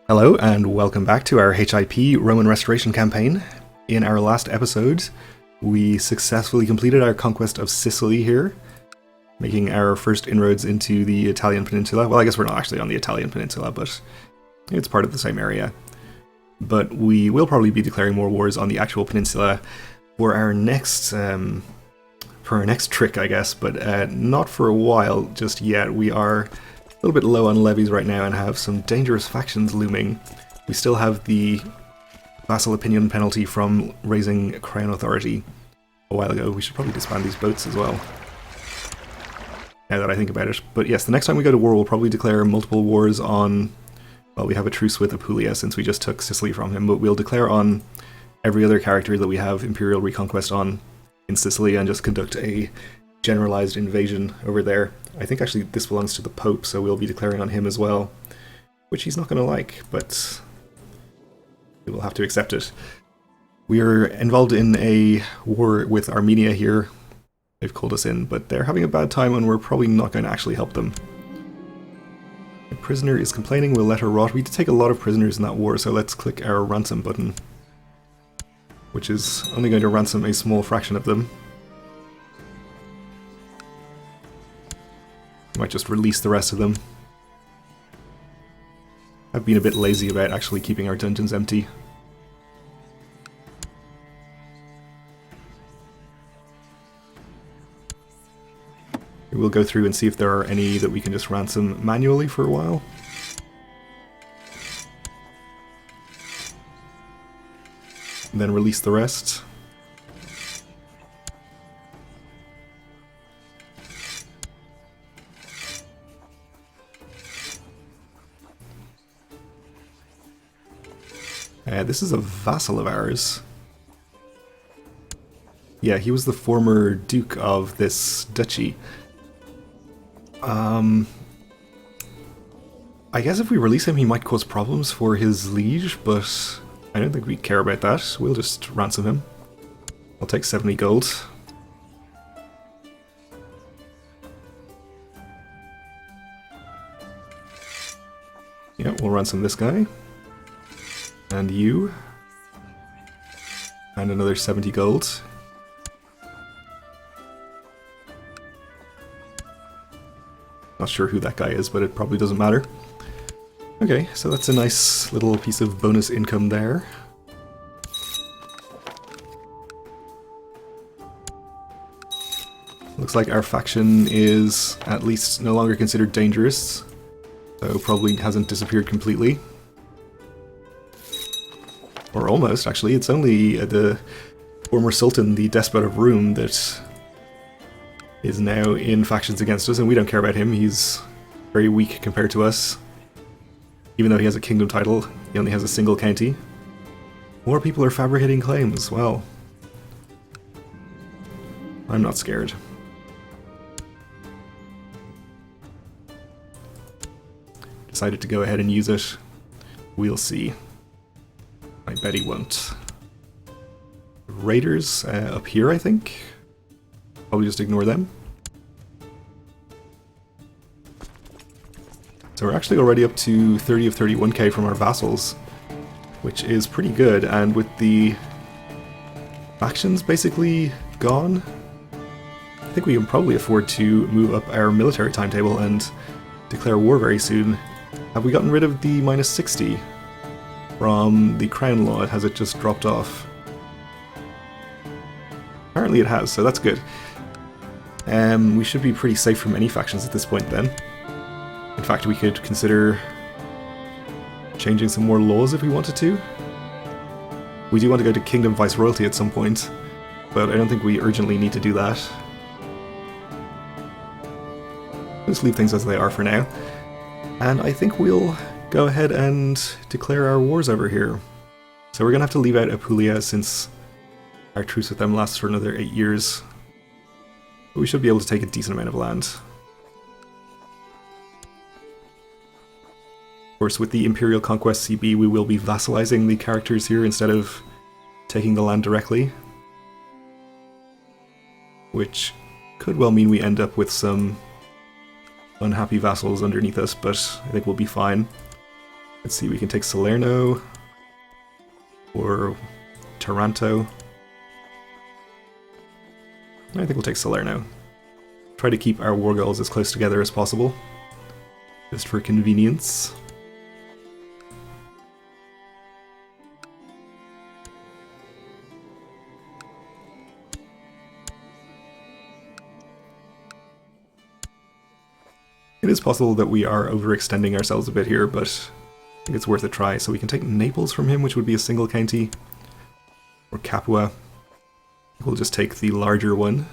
Hello and welcome back to our HIP Roman Restoration campaign. In our last episode, we successfully completed our conquest of Sicily here, making our first inroads into the Italian peninsula. Well, I guess we're not actually on the Italian peninsula, but it's part of the same area. But we will probably be declaring more wars on the actual peninsula for our next trick, I guess, but not for a while just yet. We are a little bit low on levies right now and have some dangerous factions looming. We still have the vassal opinion penalty from raising crown authority a while ago. We should probably disband these boats as well, now that I think about it. But yes, the next time we go to war, we'll probably declare multiple wars on... Well, we have a truce with Apulia since we just took Sicily from him, but we'll declare on every other character that we have Imperial Reconquest on in Sicily and just conduct a generalized invasion over there. I think actually this belongs to the Pope, so we'll be declaring on him as well, which he's not going to like, but we will have to accept it. We are involved in a war with Armenia here. They've called us in, but they're having a bad time and we're probably not going to actually help them. A prisoner is complaining, we'll let her rot. We did take a lot of prisoners in that war, so let's click our ransom button, which is only going to ransom a small fraction of them. Might just release the rest of them. I've been a bit lazy about actually keeping our dungeons empty. We'll go through and see if there are any that we can just ransom manually for a while. And then release the rest. This is a vassal of ours. Yeah, he was the former duke of this duchy. I guess if we release him, he might cause problems for his liege, but I don't think we care about that. We'll just ransom him. I'll take 70 gold. Yeah, we'll ransom this guy. And you. And another 70 gold. Not sure who that guy is, but it probably doesn't matter. Okay, so that's a nice little piece of bonus income there. Looks like our faction is at least no longer considered dangerous, so probably hasn't disappeared completely. Or almost, actually. It's only the former Sultan, the Despot of Rome, that is now in factions against us, and we don't care about him. He's very weak compared to us. Even though he has a kingdom title, he only has a single county. More people are fabricating claims. Well, I'm not scared. Decided to go ahead and use it. We'll see. I bet he won't. Raiders up here, I think. Probably just ignore them. So we're actually already up to 30 of 31k from our vassals, which is pretty good, and with the factions basically gone, I think we can probably afford to move up our military timetable and declare war very soon. Have we gotten rid of the minus 60? From the Crown Law? Has it just dropped off? Apparently it has, so that's good. We should be pretty safe from any factions at this point then. In fact, we could consider changing some more laws if we wanted to. We do want to go to Kingdom Viceroyalty at some point, but I don't think we urgently need to do that. Let's leave things as they are for now. And I think we'll go ahead and declare our wars over here. So we're going to have to leave out Apulia since our truce with them lasts for another 8 years. But we should be able to take a decent amount of land. Of course, with the Imperial Conquest CB, we will be vassalizing the characters here instead of taking the land directly. Which could well mean we end up with some unhappy vassals underneath us, but I think we'll be fine. Let's see, we can take Salerno or Taranto. I think we'll take Salerno. Try to keep our war goals as close together as possible, just for convenience. It is possible that we are overextending ourselves a bit here, but I think it's worth a try. So we can take Naples from him, which would be a single county, or Capua. We'll just take the larger one.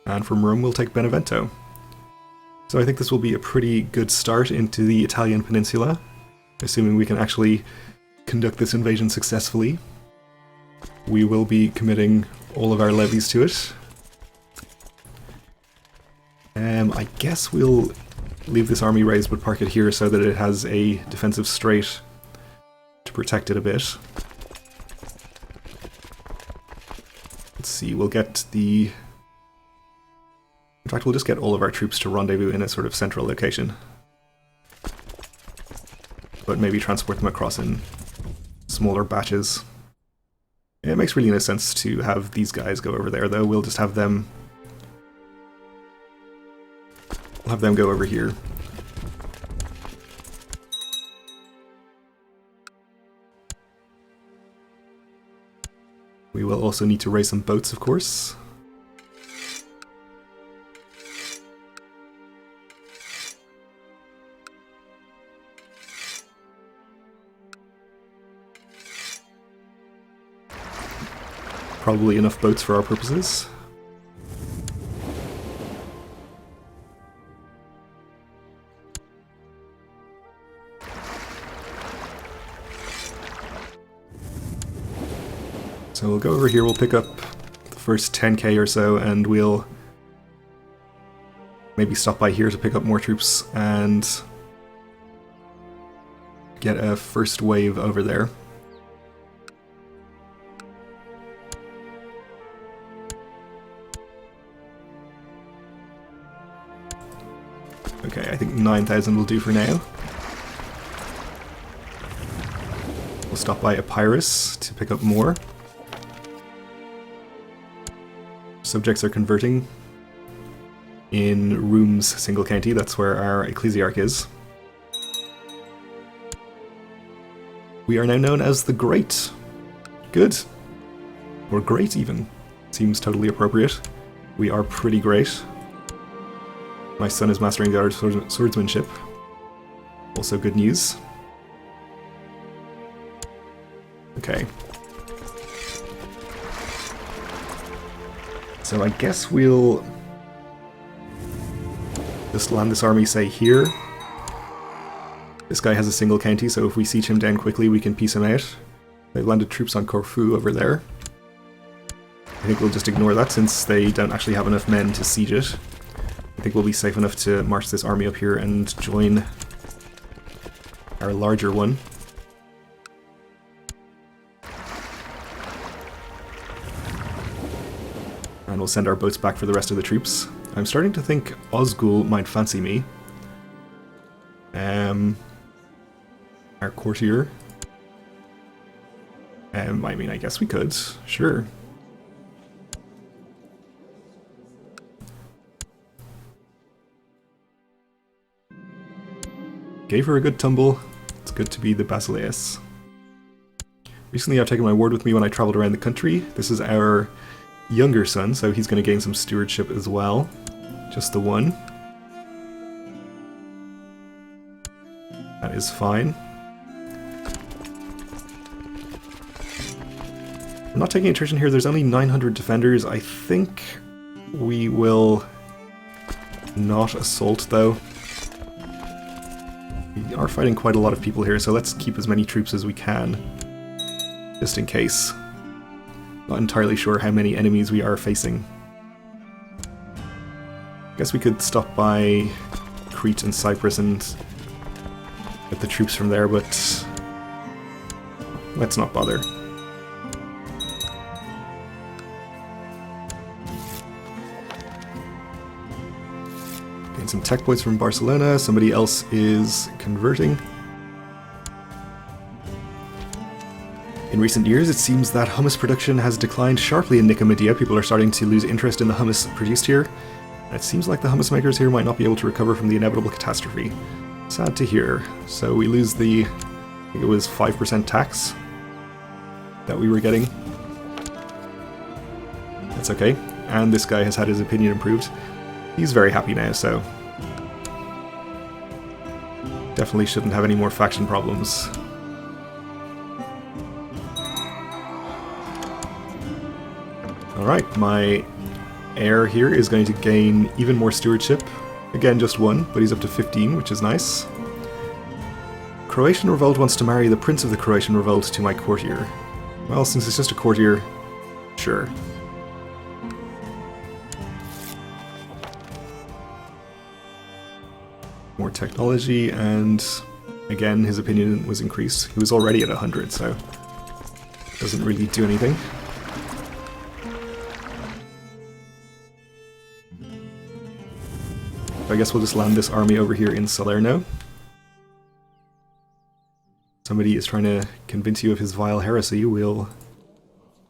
And from Rome we'll take Benevento. So I think this will be a pretty good start into the Italian peninsula, assuming we can actually conduct this invasion successfully. We will be committing all of our levies to it. I guess we'll leave this army raised but park it here so that it has a defensive strait to protect it a bit. Let's see, we'll get the... In fact, we'll just get all of our troops to rendezvous in a sort of central location. But maybe transport them across in smaller batches. It makes really no sense to have these guys go over there, though. We'll just have them... We'll have them go over here. We will also need to raise some boats, of course. Probably enough boats for our purposes. So we'll go over here, we'll pick up the first 10k or so, and we'll maybe stop by here to pick up more troops and get a first wave over there. Okay, I think 9,000 will do for now. We'll stop by Epirus to pick up more. Subjects are converting in Rome's single county, that's where our ecclesiarch is. We are now known as the Great. Good. Or great even. Seems totally appropriate. We are pretty great. My son is mastering the art of swordsmanship. Also good news. Okay. So I guess we'll just land this army, say, here. This guy has a single county, so if we siege him down quickly, we can piece him out. They've landed troops on Corfu over there. I think we'll just ignore that, since they don't actually have enough men to siege it. I think we'll be safe enough to march this army up here and join our larger one. And we'll send our boats back for the rest of the troops. I'm starting to think Osgul might fancy me. Our courtier. I mean, I guess we could. Sure. Gave her a good tumble. It's good to be the Basileus. Recently I've taken my ward with me when I traveled around the country. This is our younger son, so he's going to gain some stewardship as well. Just the one. That is fine. I'm not taking attrition here, there's only 900 defenders. I think we will not assault though. We are fighting quite a lot of people here, so let's keep as many troops as we can. Just in case. Not entirely sure how many enemies we are facing. Guess we could stop by Crete and Cyprus and get the troops from there, but let's not bother. Getting some tech points from Barcelona. Somebody else is converting. In recent years, it seems that hummus production has declined sharply in Nicomedia. People are starting to lose interest in the hummus produced here. And it seems like the hummus makers here might not be able to recover from the inevitable catastrophe. Sad to hear. So we lose the, I think it was 5% tax that we were getting. That's okay. And this guy has had his opinion improved. He's very happy now, so definitely shouldn't have any more faction problems. Alright, my heir here is going to gain even more stewardship. Again, just one, but he's up to 15, which is nice. Croatian Revolt wants to marry the Prince of the Croatian Revolt to my courtier. Well, since it's just a courtier, sure. More technology, and again, his opinion was increased. He was already at 100, so doesn't really do anything. I guess we'll just land this army over here in Salerno. Somebody is trying to convince you of his vile heresy. We'll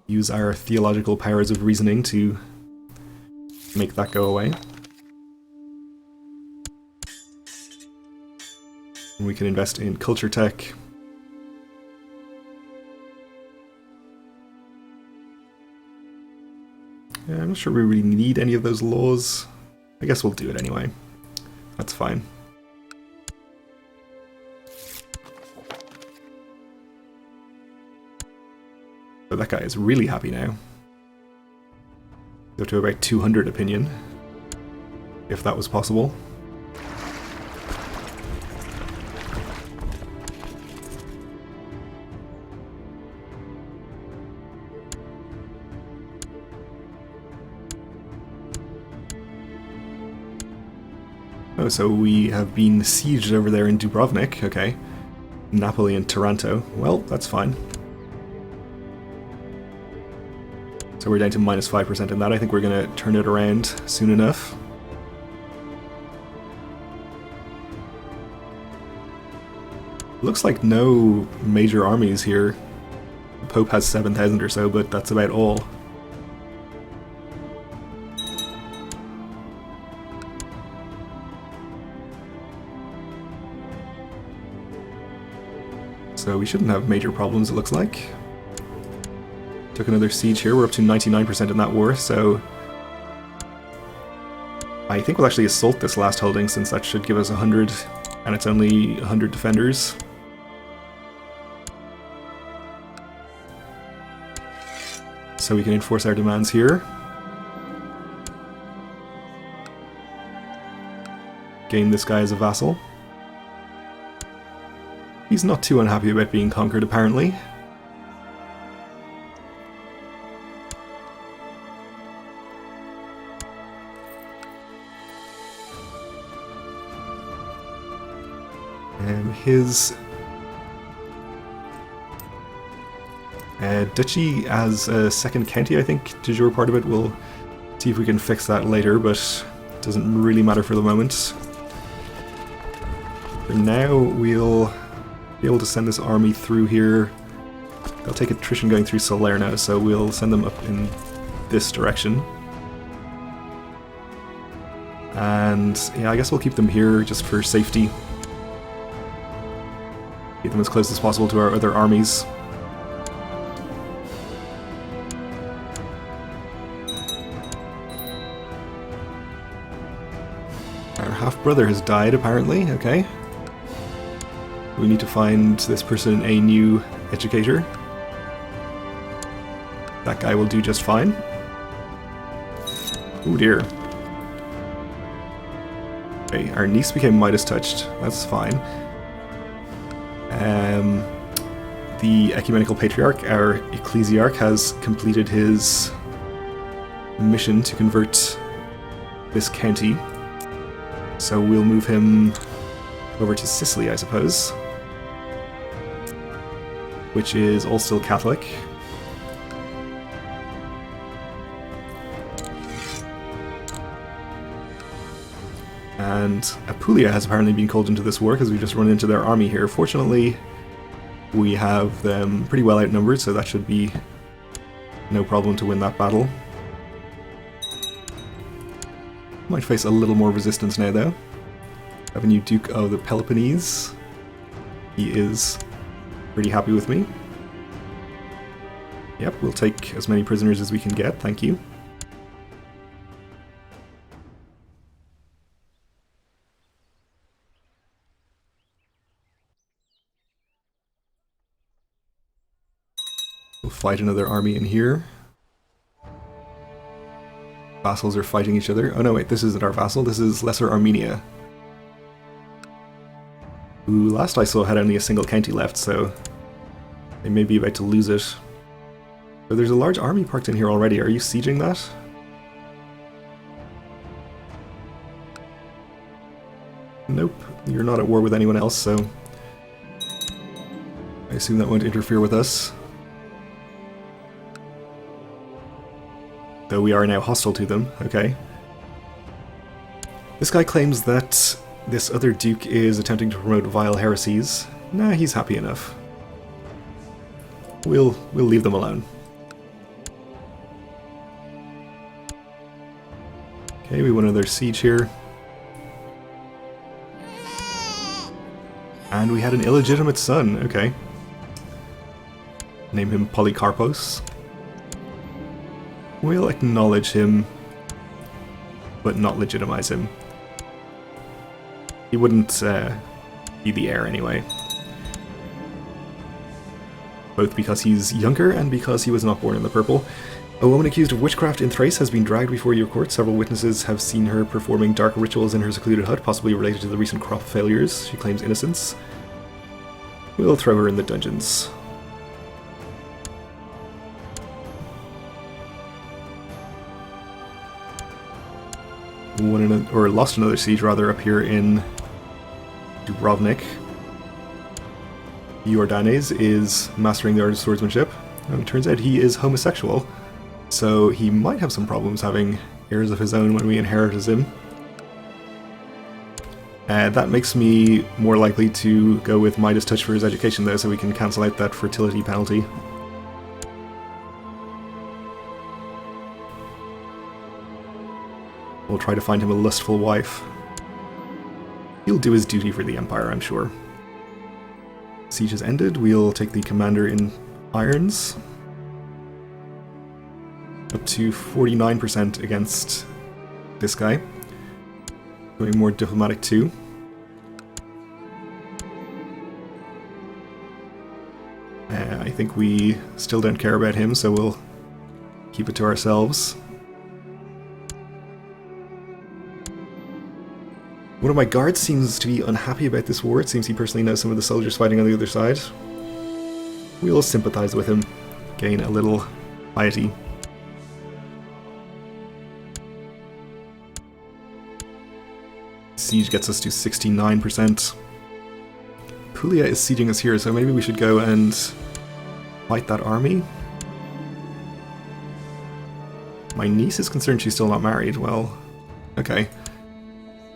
use our theological powers of reasoning to make that go away. And we can invest in culture tech. Yeah, I'm not sure we really need any of those laws. I guess we'll do it anyway. That's fine. So that guy is really happy now. Go to about 200 opinion, if that was possible. Oh, so we have been sieged over there in Dubrovnik, okay. Napoli and Taranto. Well, that's fine. So we're down to minus 5% in that. I think we're going to turn it around soon enough. Looks like no major armies here. The Pope has 7,000 or so, but that's about all. So we shouldn't have major problems, it looks like. Took another siege here. We're up to 99% in that war, so I think we'll actually assault this last holding, since that should give us 100, and it's only 100 defenders. So we can enforce our demands here. Gain this guy as a vassal. He's not too unhappy about being conquered, apparently. His duchy as a second county, I think, de jure part of it. We'll see if we can fix that later, but it doesn't really matter for the moment. For now, we'll be able to send this army through here. They'll take attrition going through Salerno, so we'll send them up in this direction. And yeah, I guess we'll keep them here just for safety. Get them as close as possible to our other armies. Our half-brother has died, apparently. Okay. We need to find this person a new educator. That guy will do just fine. Oh dear. Okay, our niece became Midas touched. That's fine. The Ecumenical Patriarch, our Ecclesiarch, has completed his mission to convert this county. So we'll move him over to Sicily, I suppose. Which is all still Catholic. And Apulia has apparently been called into this war because we've just run into their army here. Fortunately, we have them pretty well outnumbered, so that should be no problem to win that battle. Might face a little more resistance now, though. Have a new Duke of the Peloponnese. He is pretty happy with me. Yep, we'll take as many prisoners as we can get, thank you. We'll fight another army in here. Vassals are fighting each other. Oh no, wait, this isn't our vassal, this is Lesser Armenia. Who last I saw had only a single county left, so they may be about to lose it. So there's a large army parked in here already. Are you sieging that? Nope, you're not at war with anyone else, so I assume that won't interfere with us. Though we are now hostile to them, okay. This guy claims that this other duke is attempting to promote vile heresies. Nah, he's happy enough. We'll leave them alone. Okay, we won another siege here. And we had an illegitimate son, okay. Name him Polycarpos. We'll acknowledge him, but not legitimize him. He wouldn't be the heir anyway. Both because he's younger and because he was not born in the purple. A woman accused of witchcraft in Thrace has been dragged before your court. Several witnesses have seen her performing dark rituals in her secluded hut, possibly related to the recent crop failures. She claims innocence. We'll throw her in the dungeons. Lost another siege rather up here in Dubrovnik. Jordanes is mastering the art of swordsmanship. It turns out he is homosexual, so he might have some problems having heirs of his own when we inherit him. That makes me more likely to go with Midas Touch for his education though, so we can cancel out that fertility penalty. We'll try to find him a lustful wife. He'll do his duty for the Empire, I'm sure. Siege has ended. We'll take the commander in irons. Up to 49% against this guy. Going more diplomatic too. I think we still don't care about him, so we'll keep it to ourselves. One of my guards seems to be unhappy about this war. It seems he personally knows some of the soldiers fighting on the other side. We'll sympathize with him, gain a little piety. Siege gets us to 69%. Puglia is sieging us here, so maybe we should go and fight that army. My niece is concerned she's still not married. Well, okay.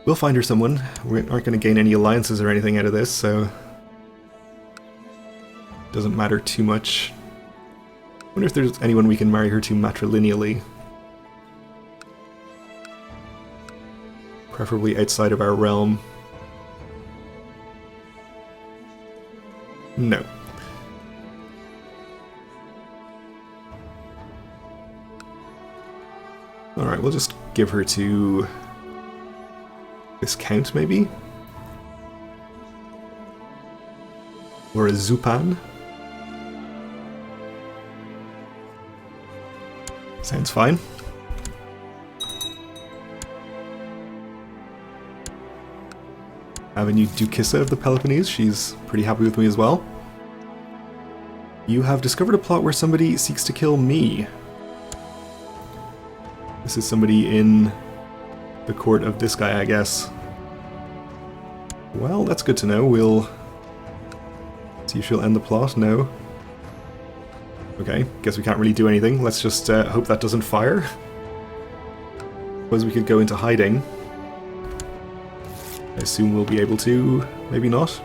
We'll find her someone. We aren't going to gain any alliances or anything out of this, so doesn't matter too much. Wonder if there's anyone we can marry her to matrilineally. Preferably outside of our realm. No. Alright, we'll just give her to this count, maybe? Or a Zupan? Sounds fine. I have a new Duchessa of the Peloponnese. She's pretty happy with me as well. You have discovered a plot where somebody seeks to kill me. This is somebody in the court of this guy, I guess. Well, that's good to know. We'll see if she'll end the plot. No. Okay, guess we can't really do anything. Let's just hope that doesn't fire. Suppose we could go into hiding. I assume we'll be able to, maybe not.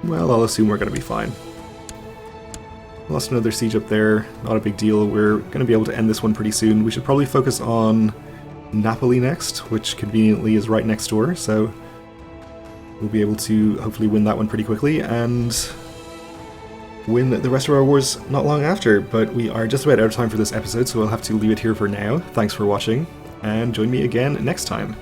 Well, I'll assume we're going to be fine. Lost another siege up there, not a big deal. We're going to be able to end this one pretty soon. We should probably focus on Napoli next, which conveniently is right next door, so we'll be able to hopefully win that one pretty quickly and win the rest of our wars not long after. But we are just about out of time for this episode, so we'll have to leave it here for now. Thanks for watching, and join me again next time.